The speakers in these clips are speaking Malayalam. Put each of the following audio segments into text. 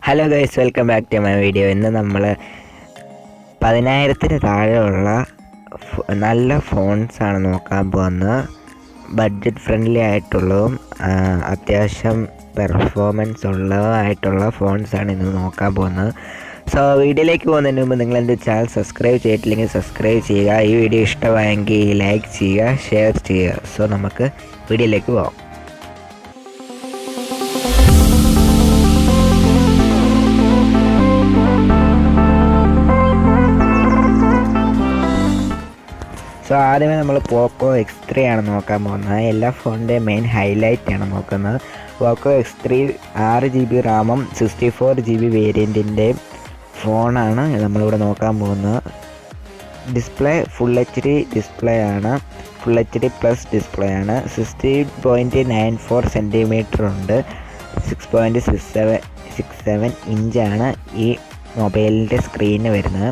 Hello guys, welcome back to my video. ഇന്ന് നമ്മൾ 10,000 താഴെയുള്ള നല്ല ഫോൺസാണ് നോക്കാൻ പോകുന്നത്. ബഡ്ജറ്റ് ഫ്രണ്ട്ലി ആയിട്ടുള്ളതും അത്യാവശ്യം പെർഫോമൻസ് ഉള്ളതായിട്ടുള്ള ഫോൺസാണ് ഇന്ന് നോക്കാൻ പോകുന്നത്. സോ വീഡിയോയിലേക്ക് പോകുന്നതിന് മുമ്പ് നിങ്ങൾ എൻ്റെ ചാനൽ സബ്സ്ക്രൈബ് ചെയ്തിട്ടില്ലെങ്കിൽ സബ്സ്ക്രൈബ് ചെയ്യുക. ഈ വീഡിയോ ഇഷ്ടമായെങ്കിൽ ലൈക്ക് ചെയ്യുക, ഷെയർ ചെയ്യുക. സോ നമുക്ക് വീഡിയോയിലേക്ക് പോകാം. സോ ആദ്യമേ നമ്മൾ പോക്കോ X3 ആണ് നോക്കാൻ പോകുന്നത്. എല്ലാ ഫോണിൻ്റെ മെയിൻ ഹൈലൈറ്റ് ആണ് നോക്കുന്നത്. പോക്കോ X3 6GB റാമും 64GB വേരിയൻറ്റിൻ്റെ ഫോണാണ് നമ്മളിവിടെ നോക്കാൻ പോകുന്നത്. ഡിസ്പ്ലേ ഫുൾ HD ഡിസ്പ്ലേ ആണ്, ഫുൾ HD പ്ലസ് ഡിസ്പ്ലേ ആണ്. 60.94 സെൻറ്റിമീറ്റർ ഉണ്ട്. 6.67 ഇഞ്ചാണ് ഈ മൊബൈലിൻ്റെ സ്ക്രീന് വരുന്നത്.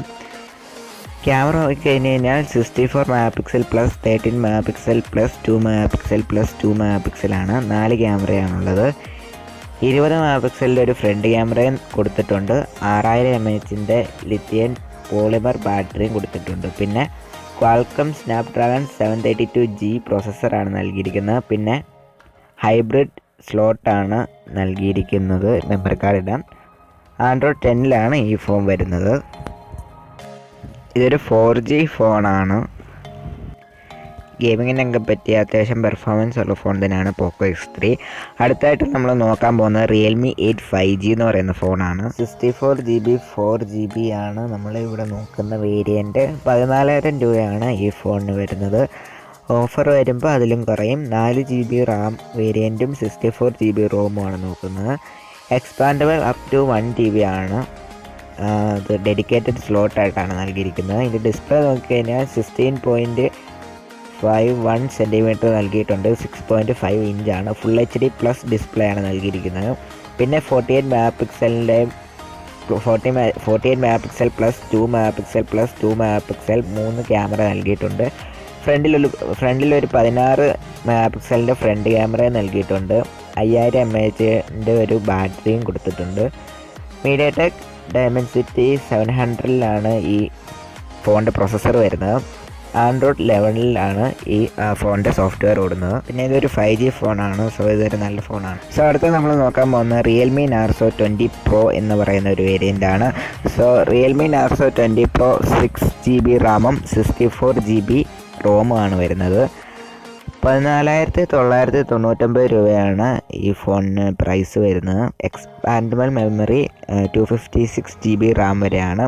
ക്യാമറ നോക്കിക്കഴിഞ്ഞ് കഴിഞ്ഞാൽ 64 MP plus 13 MP plus 2 MP plus 2 MP ആണ്. 4 ക്യാമറയാണുള്ളത്. 20 MP ഒരു ഫ്രണ്ട് ക്യാമറയും കൊടുത്തിട്ടുണ്ട്. 6000 mAh ലിഥിയം പോളിമർ ബാറ്ററിയും കൊടുത്തിട്ടുണ്ട്. പിന്നെ ക്വാൾക്കം സ്നാപ്ഡ്രാഗൺ 732G പ്രോസസ്സറാണ് നൽകിയിരിക്കുന്നത്. പിന്നെ ഹൈബ്രിഡ് സ്ലോട്ടാണ് നൽകിയിരിക്കുന്നത്, മെമ്മറി കാർഡ് ഇടാൻ. ആൻഡ്രോയിഡ് 10 ഈ ഫോൺ വരുന്നത്. ഇതൊരു 4G ഫോണാണ്. ഗെയിമിങ്ങിനൊക്കെ പറ്റിയ അത്യാവശ്യം പെർഫോമൻസ് ഉള്ള ഫോൺ തന്നെയാണ് പോക്കോ X3. അടുത്തായിട്ട് നമ്മൾ നോക്കാൻ പോകുന്നത് റിയൽമി 8 5G എന്ന് പറയുന്ന ഫോണാണ്. 64GB 4GB ആണ് നമ്മളിവിടെ നോക്കുന്ന വേരിയൻറ്റ്. 14,000 രൂപയാണ് ഈ ഫോണിന് വരുന്നത്. ഓഫർ വരുമ്പോൾ അതിലും കുറയും. 4GB റാം വേരിയൻറ്റും 64GB റോമുമാണ് നോക്കുന്നത്. എക്സ്പാൻഡബിൾ അപ് ടു 1TB ആണ്. ഇത് ഡെഡിക്കേറ്റഡ് സ്ലോട്ടായിട്ടാണ് നൽകിയിരിക്കുന്നത്. ഇതിൻ്റെ ഡിസ്പ്ലേ നോക്കിക്കഴിഞ്ഞാൽ 16.51 സെൻറ്റിമീറ്റർ നൽകിയിട്ടുണ്ട്. 6.5 ഇഞ്ചാണ്. ഫുൾ HD പ്ലസ് ഡിസ്പ്ലേ ആണ് നൽകിയിരിക്കുന്നത്. പിന്നെ 48 MP plus 2 MP plus 2 MP 3 camera നൽകിയിട്ടുണ്ട്. ഫ്രണ്ടിലൊരു 16 MP ഫ്രണ്ട് ക്യാമറ നൽകിയിട്ടുണ്ട്. 5000 mAh ഒരു ബാറ്ററിയും കൊടുത്തിട്ടുണ്ട്. മീഡിയാടെക് ഡയമൻസിറ്റി 700 ഈ ഫോണിൻ്റെ പ്രൊസസ്സർ വരുന്നത്. ആൻഡ്രോയിഡ് 11 ഈ ഫോണിൻ്റെ സോഫ്റ്റ്വെയർ ഓടുന്നത്. പിന്നെ ഇതൊരു 5G ഫോണാണ്. സോ ഇതൊരു നല്ല ഫോണാണ്. സോ അടുത്ത നമ്മൾ നോക്കാൻ പോകുന്നത് റിയൽമി നാർസോ 20 Pro എന്ന് പറയുന്ന ഒരു വേരിയൻ്റ് ആണ്. So Realme Narzo 20 Pro 6GB റാമും 64GB റോമുമാണ് വരുന്നത്. 14,999 രൂപയാണ് ഈ ഫോണിന് പ്രൈസ് വരുന്നത്. എക്സ്പാൻഡബിൾ മെമ്മറി 256GB റാം വരെയാണ്.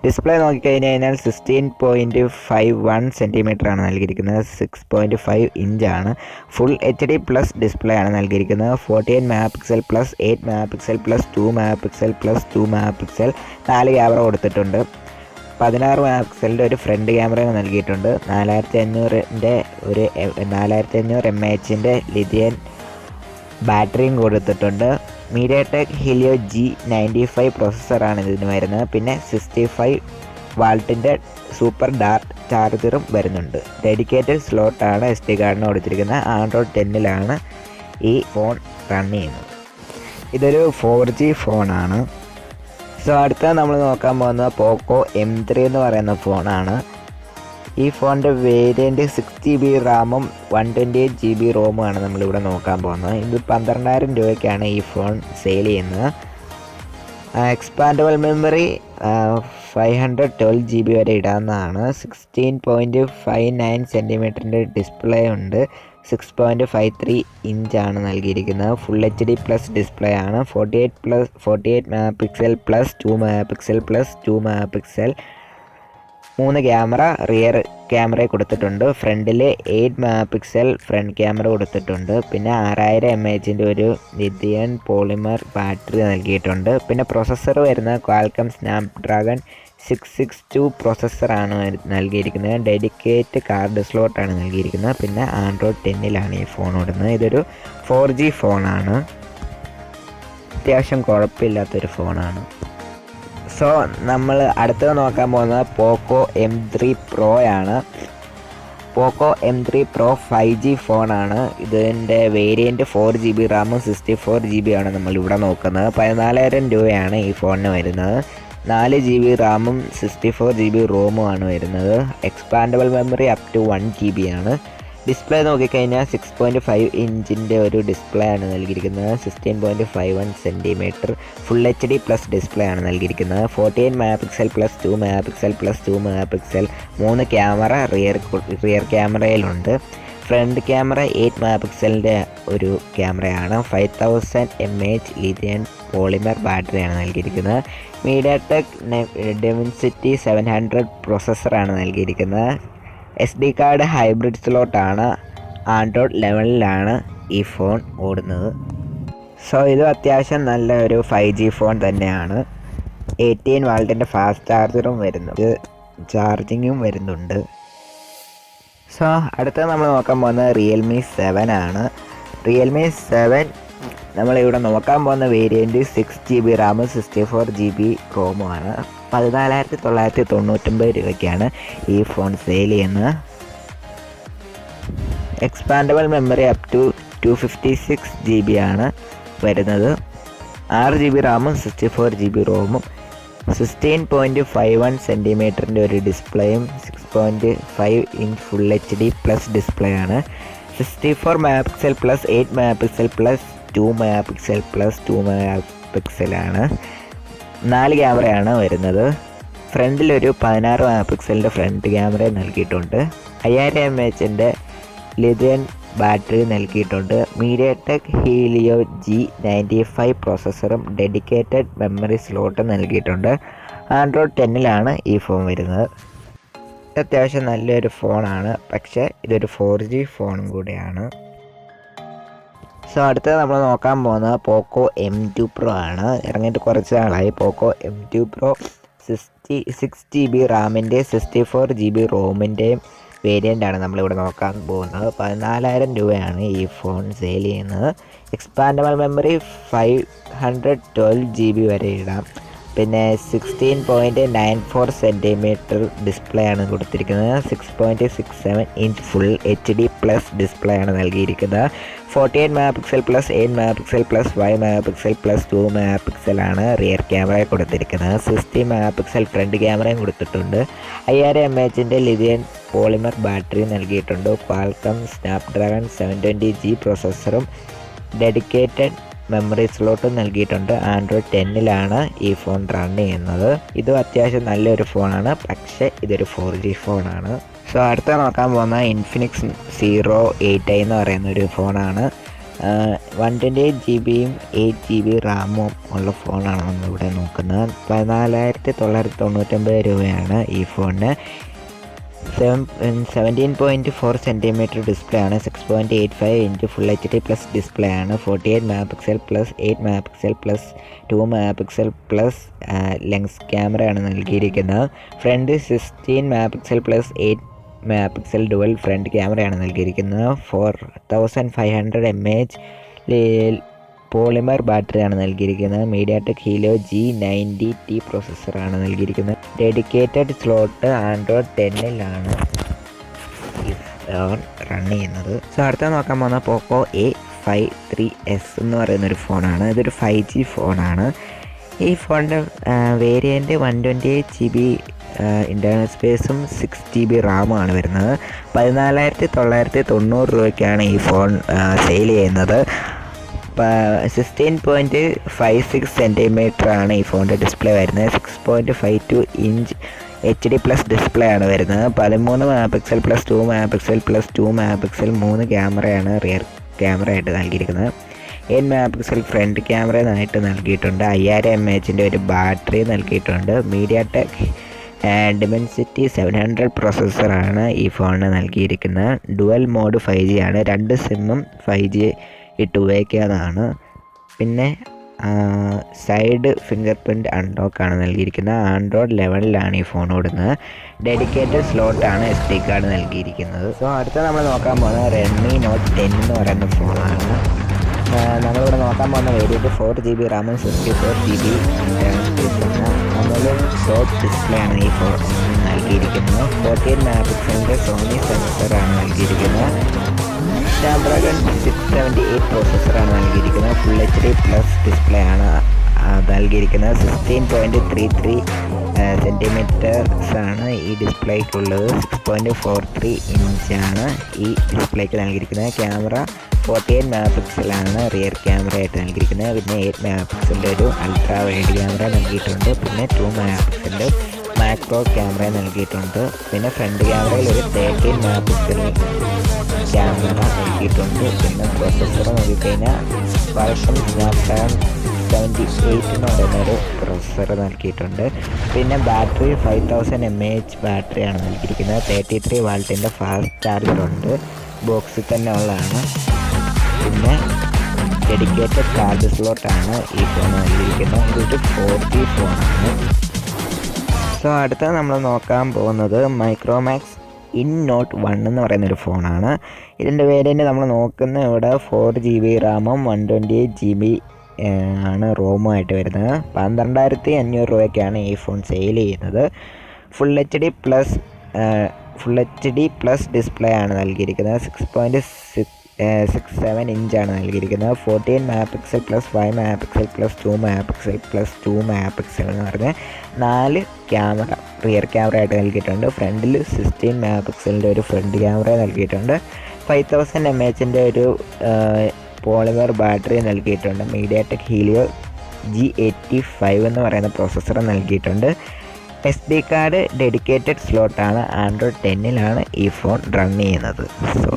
ഡിസ്പ്ലേ നോക്കിക്കഴിഞ്ഞ് കഴിഞ്ഞാൽ 16.51 സെൻറ്റിമീറ്റർ ആണ് നൽകിയിരിക്കുന്നത്. 6.5 ഇഞ്ചാണ്. ഫുൾ HD പ്ലസ് ഡിസ്പ്ലേ ആണ് നൽകിയിരിക്കുന്നത്. 48 MP plus 8 MP plus 2 MP plus 2 MP 4 camera കൊടുത്തിട്ടുണ്ട്. 16 MP ഒരു ഫ്രണ്ട് ക്യാമറ നൽകിയിട്ടുണ്ട്. 4500 mAh ലിഥിയം ബാറ്ററിയും കൊടുത്തിട്ടുണ്ട്. മീഡിയാടെക് ഹീലിയോ G95 പ്രോസസ്സറാണ് ഇതിന് വരുന്നത്. പിന്നെ 65 വാൾട്ടിൻ്റെ സൂപ്പർ ഡാർട്ട് ചാർജറും വരുന്നുണ്ട്. ഡെഡിക്കേറ്റഡ് സ്ലോട്ടാണ് SD കാർഡിന് കൊടുത്തിരിക്കുന്നത്. ആൻഡ്രോയിഡ് 10 ഈ ഫോൺ റൺ ചെയ്യുന്നത്. ഇതൊരു 4G ഫോണാണ്. സോ അടുത്ത നമ്മൾ നോക്കാൻ പോകുന്നത് പോക്കോ M3 എന്ന് പറയുന്ന ഫോണാണ്. ഈ ഫോണിൻ്റെ വേരിയൻറ്റ് 6GB റാമും 128GB റോമുമാണ് നമ്മളിവിടെ നോക്കാൻ പോകുന്നത്. ഇത് 12,000 രൂപയ്ക്കാണ് ഈ ഫോൺ സെയിൽ ചെയ്യുന്നത്. എക്സ്പാൻഡബിൾ മെമ്മറി 512GB വരെ ഇടാവുന്നതാണ്. 16.59 സെൻറ്റിമീറ്ററിൻ്റെ ഡിസ്പ്ലേ ഉണ്ട്. 6.53 ഇഞ്ചാണ് നൽകിയിരിക്കുന്നത്. ഫുൾ HD പ്ലസ് ഡിസ്പ്ലേ ആണ്. 48 MP plus 2 MP plus 2 MP 3 camera rear camera കൊടുത്തിട്ടുണ്ട്. ഫ്രണ്ടിൽ 8 MP ഫ്രണ്ട് ക്യാമറ കൊടുത്തിട്ടുണ്ട്. പിന്നെ 6000 mAh ഒരു ലിഥിയം പോളിമർ ബാറ്ററി നൽകിയിട്ടുണ്ട്. പിന്നെ പ്രൊസസ്സർ വരുന്ന ക്വാൾക്കം സ്നാപ്ഡ്രാഗൺ 662 പ്രോസസ്സറാണ് നൽകിയിരിക്കുന്നത്. ഡെഡിക്കേറ്റ് കാർഡ് സ്ലോട്ടാണ് നൽകിയിരിക്കുന്നത്. പിന്നെ ആൻഡ്രോയിഡ് 10 ഈ ഫോൺ ഓടുന്നത്. ഇതൊരു 4G ഫോണാണ്. അത്യാവശ്യം കുഴപ്പമില്ലാത്തൊരു ഫോണാണ്. സോ നമ്മൾ അടുത്തത് നോക്കാൻ പോകുന്നത് പോക്കോ M3 Pro ആണ്. പോക്കോ M3 Pro 5G ഫോണാണ്. ഇതിൻ്റെ വേരിയൻറ്റ് 4GB റാമും 64GB ആണ് നമ്മളിവിടെ നോക്കുന്നത്. 14,000 രൂപയാണ് ഈ ഫോണിന് വരുന്നത്. 4GB റാമും 64GB റോമും ആണ് വരുന്നത്. Expandable memory up to 1GB ആണ്. ഡിസ്പ്ലേ നോക്കിക്കഴിഞ്ഞാൽ 6.5 ഇഞ്ചിൻ്റെ ഒരു ഡിസ്പ്ലേ ആണ് നൽകിയിരിക്കുന്നത്. 16.51 centimetre full HD plus display ആണ് നൽകിയിരിക്കുന്നത്. 48 MP plus 2 MP plus 2 MP 3 camera rear ക്യാമറയിലുണ്ട്. ഫ്രണ്ട് ക്യാമറ 8 MP ഒരു ക്യാമറയാണ്. 5000 mAh ലിഥിയം പോളിമർ ബാറ്ററിയാണ് നൽകിയിരിക്കുന്നത്. മീഡിയാടെക് ഡെമിൻസിറ്റി 700 പ്രോസസ്സറാണ് നൽകിയിരിക്കുന്നത്. SD കാർഡ് ഹൈബ്രിഡ് സ്ലോട്ടാണ്. ആൻഡ്രോയിഡ് ലെവലിലാണ് ഈ ഫോൺ ഓടുന്നത്. സോ ഇത് അത്യാവശ്യം നല്ല ഒരു 5G ഫോൺ തന്നെയാണ്. 18 വാൾട്ടിൻ്റെ ഫാസ്റ്റ് ചാർജറും വരുന്നുണ്ട്, ചാർജിങ്ങും വരുന്നുണ്ട്. സോ അടുത്ത നമ്മൾ നോക്കാൻ പോകുന്നത് Realme 7 ആണ്. Realme 7 നമ്മളിവിടെ നോക്കാൻ പോകുന്ന വേരിയൻറ്റ് 6GB റാമും 64GB റോമുമാണ്. 14,999 രൂപയ്ക്കാണ് ഈ ഫോൺ സെയിൽ ചെയ്യുന്നത്. Expandable memory up to 256GB ആണ് വരുന്നത്. 6GB റാമും 64GB റോമും 16.51 സെൻറ്റിമീറ്ററിൻ്റെ ഒരു ഡിസ്പ്ലേയും 6.5 inch full HD plus display ആണ്. 64 MP plus 8 MP plus 2 MP plus 2 MP ആണ്. 4 ക്യാമറയാണ് വരുന്നത്. ഫ്രണ്ടിലൊരു 16 MP ഫ്രണ്ട് ക്യാമറ നൽകിയിട്ടുണ്ട്. 5000 mAh ലിഥിയം ബാറ്ററി നൽകിയിട്ടുണ്ട്. മീഡിയാടെക് ഹീലിയോ G95 പ്രോസസ്സറും ഡെഡിക്കേറ്റഡ് മെമ്മറി സ്ലോട്ടും നൽകിയിട്ടുണ്ട്. ആൻഡ്രോയിഡ് 10 ഈ ഫോൺ വരുന്നത്. അത്യാവശ്യം നല്ലൊരു ഫോണാണ്, പക്ഷേ ഇതൊരു 4G ഫോണും കൂടിയാണ്. സോ അടുത്തത് നമ്മൾ നോക്കാൻ പോകുന്നത് പോക്കോ M2 Pro ആണ്. ഇറങ്ങിയിട്ട് കുറച്ച് നാളായി. പോക്കോ M2 Pro 6GB റാമിൻ്റെ 64GB റോമിൻ്റെയും വേരിയൻ്റാണ് നമ്മളിവിടെ നോക്കാൻ പോകുന്നത്. 14,000 രൂപയാണ് ഈ ഫോൺ സെയിൽ ചെയ്യുന്നത്. എക്സ്പാൻഡബിൾ മെമ്മറി 512GB വരെ ഇടാം. പിന്നെ 16.94 സെൻറ്റിമീറ്റർ ഡിസ്പ്ലേ ആണ് കൊടുത്തിരിക്കുന്നത്. 6.67 inch full HD plus display ആണ് നൽകിയിരിക്കുന്നത്. 48 MP plus 8 MP plus 5 MP plus 2 MP ആണ് റിയർ ക്യാമറ കൊടുത്തിരിക്കുന്നത്. 60 MP ഫ്രണ്ട് ക്യാമറയും കൊടുത്തിട്ടുണ്ട്. 5000 mAh ലിഥിയം പോളിമർ ബാറ്ററി നൽകിയിട്ടുണ്ട്. ക്വാൾക്കം സ്നാപ്ഡ്രാഗൺ 720G പ്രോസസ്സറും ഡെഡിക്കേറ്റഡ് മെമ്മറി സ്ലോട്ടും നൽകിയിട്ടുണ്ട്. ആൻഡ്രോയിഡ് 10 ഈ ഫോൺ റൺ ചെയ്യുന്നത്. ഇതും അത്യാവശ്യം നല്ലൊരു ഫോണാണ്, പക്ഷേ ഇതൊരു 4G ഫോണാണ്. സോ അടുത്ത നോക്കാൻ പോകുന്ന ഇൻഫിനിക്സ് 08i എന്ന് പറയുന്നൊരു ഫോണാണ്. 128GBയും 8GB റാമും ഉള്ള ഫോണാണ് നമ്മളിവിടെ നോക്കുന്നത്. 14,999 രൂപയാണ് ഈ ഫോണിന്. 17.4 സെൻറ്റിമീറ്റർ ഡിസ്പ്ലേ ആണ്. 6.85 inch full HD plus display ആണ്. 48 MP plus 8 MP plus 2 MP plus lens ക്യാമറയാണ് നൽകിയിരിക്കുന്നത്. Front 16 MP plus 8 MP dual front ക്യാമറയാണ് നൽകിയിരിക്കുന്നത്. 4500 mAh പോളിമർ ബാറ്ററിയാണ് നൽകിയിരിക്കുന്നത്. മീഡിയാടെക് ഹീലിയോ G90T പ്രോസസ്സറാണ് നൽകിയിരിക്കുന്നത്. ഡെഡിക്കേറ്റഡ് സ്ലോട്ട് ആൻഡ്രോയിഡ് 10 ഈ ഫോൺ റൺ ചെയ്യുന്നത്. സോ അടുത്ത നോക്കാൻ പോകുന്ന പോക്കോ A53s എന്ന് പറയുന്നൊരു ഫോണാണ്. ഇതൊരു 5G ഫോണാണ്. ഈ ഫോണിൻ്റെ വേരിയൻറ്റ് 128GB ഇൻ്റർണൽ സ്പേസും 6GB റാമുമാണ് വരുന്നത്. 14,990 രൂപയ്ക്കാണ് ഈ ഫോൺ സെയിൽ ചെയ്യുന്നത്. 16.56 സെൻറ്റിമീറ്റർ ആണ് ഈ ഫോണിൻ്റെ ഡിസ്പ്ലേ വരുന്നത്. 6.52 ഇഞ്ച് HD പ്ലസ് ഡിസ്പ്ലേ ആണ് വരുന്നത്. 13 MP plus 2 MP plus 2 MP 3 ക്യാമറയാണ് റിയർ ക്യാമറ ആയിട്ട് നൽകിയിരിക്കുന്നത്. 8 MP ഫ്രണ്ട് ക്യാമറയായിട്ട് നൽകിയിട്ടുണ്ട്. 5000 mAh ഒരു ബാറ്ററി നൽകിയിട്ടുണ്ട്. മീഡിയാടെക് ഡെമിൻസിറ്റി 700 പ്രോസസ്സറാണ് ഈ ഫോണിന് നൽകിയിരിക്കുന്നത്. ഡുവൽ മോഡ് 5G ആണ്. 2 സിമ്മും 5G ഇട്ട് ഉപയോഗിക്കാവുന്നതാണ്. പിന്നെ സൈഡ് ഫിംഗർ പ്രിൻറ്റ് അൺലോക്കാണ് നൽകിയിരിക്കുന്നത്. ആൻഡ്രോയിഡ് 11 ഈ ഫോൺ ഓടുന്നത്. ഡെഡിക്കേറ്റഡ് സ്ലോട്ടാണ് SD കാർഡ് നൽകിയിരിക്കുന്നത്. സോ അടുത്ത നമ്മൾ നോക്കാൻ പോകുന്നത് Redmi Note 10 എന്ന് പറയുന്ന ഫോണാണ്. നമ്മളിവിടെ നോക്കാൻ പോകുന്ന വേരിയൻറ്റ് 4GB റാമും 64GB ഇൻ്റർണൽ സ്പേസാണ്. നമ്മൾ AMOLED ടോപ്പ് ഡിസ്പ്ലേ ആണ് ഈ ഫോണിൽ നൽകിയിരിക്കുന്നത്. 48 മെഗാ പിക്സലിൻ്റെ സോണി സെൻസറാണ് നൽകിയിരിക്കുന്നത്. സ്നാപ്ഡ്രാഗൺ 678 പ്രോസസ്സറാണ് നൽകിയിരിക്കുന്നത്. ഫുൾ HD പ്ലസ് ഡിസ്പ്ലേ ആണ് നൽകിയിരിക്കുന്നത്. 16.33 സെൻറ്റിമീറ്റേഴ്സ് ആണ് ഈ ഡിസ്പ്ലേക്കുള്ളത്. 6.43 ഇഞ്ചാണ് ഈ ഡിസ്പ്ലേക്ക് നൽകിയിരിക്കുന്നത്. ക്യാമറ 48 മെഗാ പിക്സലാണ് റിയർ ക്യാമറ ആയിട്ട് നൽകിയിരിക്കുന്നത്. പിന്നെ 8 മെഗാ പിക്സലിൻ്റെ ഒരു അൾട്രാ വൈഡ് ക്യാമറ നൽകിയിട്ടുണ്ട്. പിന്നെ 2 മെഗാ പിക്സലിൻ്റെ മാക്രോ ക്യാമറ നൽകിയിട്ടുണ്ട്. പിന്നെ ഫ്രണ്ട് ക്യാമറയിൽ ഒരു 13 മെഗാ പിക്സൽ ക്യാമറ നൽകിയിട്ടുണ്ട്. പിന്നെ പ്രോസസ്സർ നോക്കിക്കഴിഞ്ഞാൽ Qualcomm Snapdragon 78 എന്ന് പറയുന്നൊരു പ്രോസസ്സർ നൽകിയിട്ടുണ്ട്. പിന്നെ ബാറ്ററി 5000 mAh ബാറ്ററിയാണ് നൽകിയിരിക്കുന്നത്. 33 വാൾട്ടിൻ്റെ ഫാസ്റ്റ് ചാർജറുണ്ട്, ബോക്സിൽ തന്നെ ഉള്ളതാണ്. പിന്നെ ഡെഡിക്കേറ്റഡ് ചാർജ് സ്ലോട്ടാണ് ഈ ഫോൺ നൽകിയിരിക്കുന്നത്. ഇതൊരു 4G ഫോണാണ്. സോ അടുത്തത് നമ്മൾ നോക്കാൻ പോകുന്നത് മൈക്രോമാക്സ് InNote 1 എന്ന് പറയുന്നൊരു ഫോണാണ്. ഇതിൻ്റെ വേരിയൻറ്റ് നമ്മൾ നോക്കുന്ന ഇവിടെ 4GB റാമും 128GB ആണ് റോമുമായിട്ട് വരുന്നത്. 12,500 രൂപയ്ക്കാണ് ഈ ഫോൺ സെയിൽ ചെയ്യുന്നത്. Full H D plus display ആണ് നൽകിയിരിക്കുന്നത്. 6.67 ഇഞ്ചാണ് നൽകിയിരിക്കുന്നത്. 14 mega pixel plus 5 mega pixel plus 2 mega pixel plus 2 mega pixel എന്ന് പറഞ്ഞ് 4 ക്യാമറ റിയർ ക്യാമറ ആയിട്ട് നൽകിയിട്ടുണ്ട്. ഫ്രണ്ടിൽ 16 മെഗാ പിക്സലിൻ്റെ ഒരു ഫ്രണ്ട് ക്യാമറ നൽകിയിട്ടുണ്ട്. 5000 mAh ഒരു പോളിമർ ബാറ്ററി നൽകിയിട്ടുണ്ട്. മീഡിയാടെക് ഹീലിയോ G85 എന്ന് പറയുന്ന പ്രോസസ്സർ നൽകിയിട്ടുണ്ട്. SD കാർഡ് ഡെഡിക്കേറ്റഡ് സ്ലോട്ടാണ്. ആൻഡ്രോയിഡ് 10 ഈ ഫോൺ റൺ ചെയ്യുന്നത്. സോ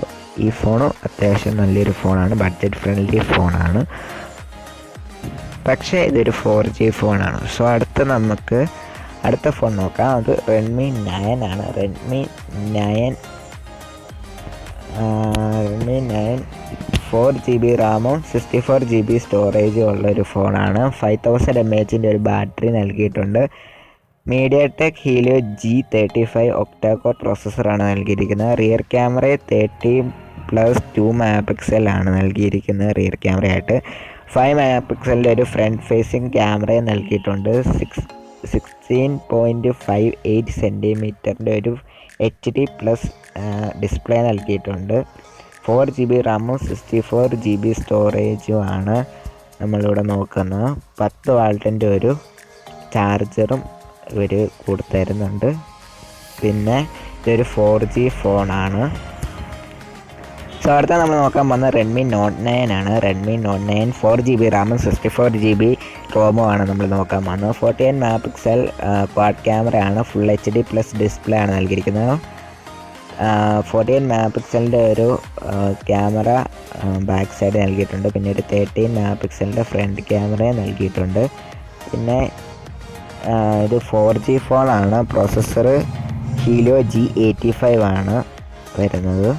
ഈ ഫോണും അത്യാവശ്യം നല്ലൊരു ഫോണാണ്, ബഡ്ജറ്റ് ഫ്രണ്ട്ലി ഫോണാണ്. പക്ഷേ ഇതൊരു 4G ഫോണാണ്. സോ അടുത്ത ഫോൺ നോക്കാം. അത് Redmi 9 ആണ്. Redmi 9 4GB റാമും 64GB സ്റ്റോറേജും ഉള്ളൊരു ഫോണാണ്. 5000 mAh ഒരു ബാറ്ററി നൽകിയിട്ടുണ്ട്. മീഡിയാടെക് ഹീലിയോ G35 ഒക്ടാകോർ പ്രോസസ്സറാണ് നൽകിയിരിക്കുന്നത്. റിയർ ക്യാമറ 30+2 മെഗാ പിക്സലാണ് നൽകിയിരിക്കുന്നത് റിയർ ക്യാമറയായിട്ട്. 5 മെഗാ പിക്സലിൻ്റെ ഒരു ഫ്രണ്ട് ഫേസിങ് ക്യാമറ നൽകിയിട്ടുണ്ട്. 16.58 സെൻറ്റിമീറ്ററിൻ്റെ ഒരു HD പ്ലസ് ഡിസ്പ്ലേ നൽകിയിട്ടുണ്ട്. 4GB റാമും 64GB സ്റ്റോറേജുമാണ് നമ്മളിവിടെ നോക്കുന്നത്. 10 വാൾട്ടിൻ്റെ ഒരു ചാർജറും ഇവർ കൊടുത്തരുന്നുണ്ട്. പിന്നെ ഇതൊരു 4G ഫോണാണ്. സോ അടുത്ത നമ്മൾ നോക്കാൻ പോകുന്നത് Redmi Note 9 ആണ്. Redmi Note 9 4GB റാമും 64GB റോമുമാണ് നമ്മൾ നോക്കാൻ പോകുന്നത്. 48 മെഗാ പിക്സൽ ക്വാഡ് ക്യാമറയാണ്. ഫുൾ HD പ്ലസ് ഡിസ്പ്ലേ ആണ് നൽകിയിരിക്കുന്നത്. 48 മെഗാ പിക്സലിൻ്റെ ഒരു ക്യാമറ ബാക്ക് സൈഡ് നൽകിയിട്ടുണ്ട്. പിന്നെ ഒരു 13 മെഗാ പിക്സലിൻ്റെ ഫ്രണ്ട് ക്യാമറ നൽകിയിട്ടുണ്ട്. പിന്നെ ഇത് 4G ഫോണാണ്. പ്രോസസ്സർ ഹീലിയോ G85 ആണ് വരുന്നത്.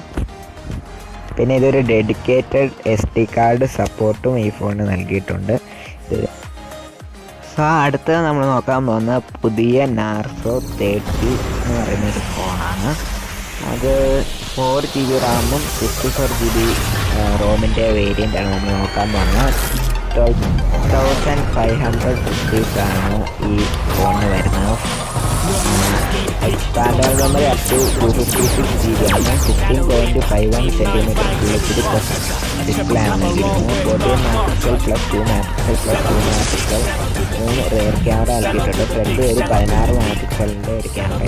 പിന്നെ ഇതൊരു ഡെഡിക്കേറ്റഡ് SD കാർഡ് സപ്പോർട്ടും ഈ ഫോണിന് നൽകിയിട്ടുണ്ട്. സോ അടുത്തത് നമ്മൾ നോക്കാൻ പോകുന്ന പുതിയ നാർസോ 30 എന്ന് പറയുന്നൊരു ഫോണാണ്. അത് 4GB റാമും 64GB റോമിൻ്റെ വേരിയൻ്റാണ് നമ്മൾ നോക്കാൻ പോകുന്നത്. 12,500 റുപ്പീസാണ് ഈ ഫോണിന് വരുന്നത്. Expandable memory up to 256GB ആണ്. 16.51 centimetre full HD plus display ആണ് നൽകിയിരിക്കുന്നത്. 14 mega pixel plus 2 mega pixel plus 2 mega pixel 3 rear camera നൽകിയിട്ടുണ്ട്. ഫ്രണ്ട് ഒരു 16 മെഗാ പിക്സലിൻ്റെ ഒരു ക്യാമറ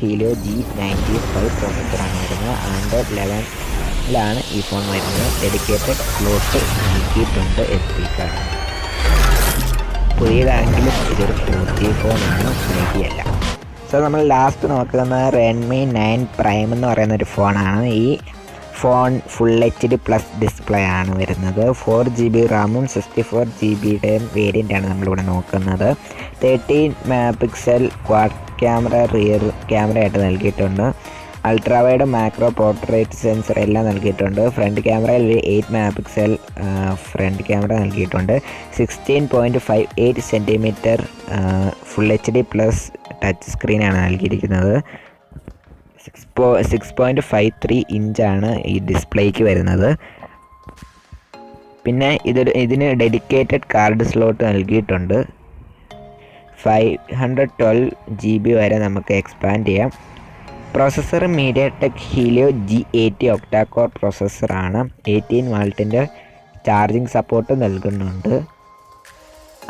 ഹീലിയോ G95 പ്രോസസ്സറാണ് വരുന്നത്. ആൻഡ്രോയിഡ് 11 ഈ ഫോൺ വരുന്നത്. ഡെഡിക്കേറ്റഡ് സ്ലോട്ട് നൽകിയിട്ടുണ്ട് SD കാർഡ്. പുതിയതാണെങ്കിലും ഇതൊരു 4G ഫോണാണ്, 5G അല്ല. സോ നമ്മൾ ലാസ്റ്റ് നോക്കുന്ന Redmi 9 Prime എന്ന് പറയുന്നൊരു ഫോണാണ്. ഈ phone full HD plus display ആണ് വരുന്നത്. 4GB റാമും 64GBയുടെയും വേരിയൻ്റാണ് നമ്മളിവിടെ നോക്കുന്നത്. 13 megapixel quad camera rear ക്യാമറയായിട്ട് നൽകിയിട്ടുണ്ട്. Ultra wide macro portrait sensor എല്ലാം നൽകിയിട്ടുണ്ട്. ഫ്രണ്ട് ക്യാമറയിൽ 8 മെഗാ പിക്സൽ ഫ്രണ്ട് ക്യാമറ നൽകിയിട്ടുണ്ട്. 16.58 centimetre full HD plus touch സ്ക്രീനാണ് നൽകിയിരിക്കുന്നത്. 6.53 ഇഞ്ചാണ് ഈ ഡിസ്പ്ലേക്ക് വരുന്നത്. പിന്നെ ഇതിന് ഡെഡിക്കേറ്റഡ് കാർഡ് സ്ലോട്ട് നൽകിയിട്ടുണ്ട്. 512 GB വരെ നമുക്ക് എക്സ്പാൻഡ് ചെയ്യാം. Processor MediaTek Helio G80 octa core പ്രോസസ്സറാണ്. 18 വാൾട്ടിൻ്റെ ചാർജിങ് സപ്പോർട്ട് നൽകുന്നുണ്ട്.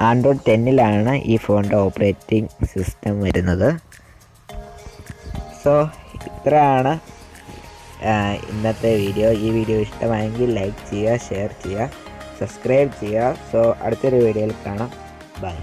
ആൻഡ്രോയിഡ് 10ലാണ് ഈ ഫോണിൻ്റെ ഓപ്പറേറ്റിംഗ് സിസ്റ്റം വരുന്നത്. സോ ഇത്രയാണ് ഇന്നത്തെ വീഡിയോ. ഈ വീഡിയോ ഇഷ്ടമായെങ്കിൽ ലൈക്ക് ചെയ്യുക, ഷെയർ ചെയ്യുക, സബ്സ്ക്രൈബ് ചെയ്യുക. സോ അടുത്തൊരു വീഡിയോയിൽ കാണാം. ബൈ.